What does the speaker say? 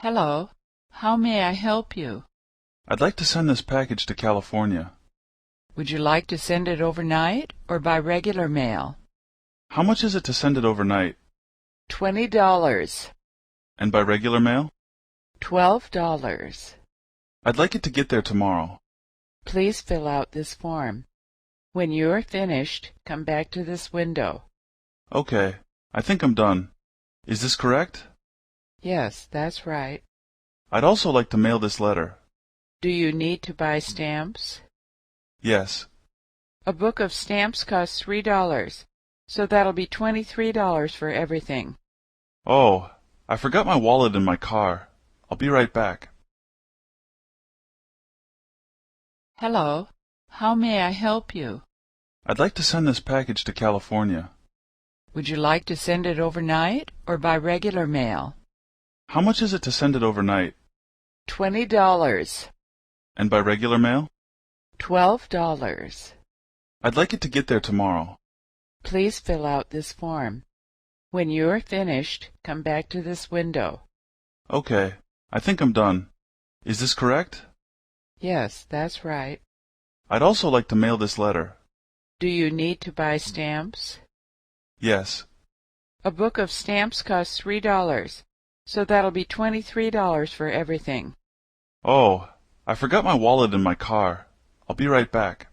Hello. How may I help you? I'd like to send this package to California. Would you like to send it overnight or by regular mail? How much is it to send it overnight? $20. And by regular mail? $12. I'd like it to get there tomorrow. Please fill out this form. When you're finished, come back to this window. Okay, I think I'm done. Is this correct? Yes, that's right. I'd also like to mail this letter. Do you need to buy stamps? Yes. A book of stamps costs $3, so that'll be $23 for everything. Oh, I forgot my wallet in my car. I'll be right back. Hello. How may I help you? I'd like to send this package to California. Would you like to send it overnight or by regular mail? How much is it to send it overnight? $20. And by regular mail? $12. I'd like it to get there tomorrow. Please fill out this form. When you're finished, come back to this window. Okay, I think I'm done. Is this correct? Yes, that's right. I'd also like to mail this letter. Do you need to buy stamps? Yes. A book of stamps costs $3, so that'll be $23 for everything. Oh, I forgot my wallet in my car. I'll be right back.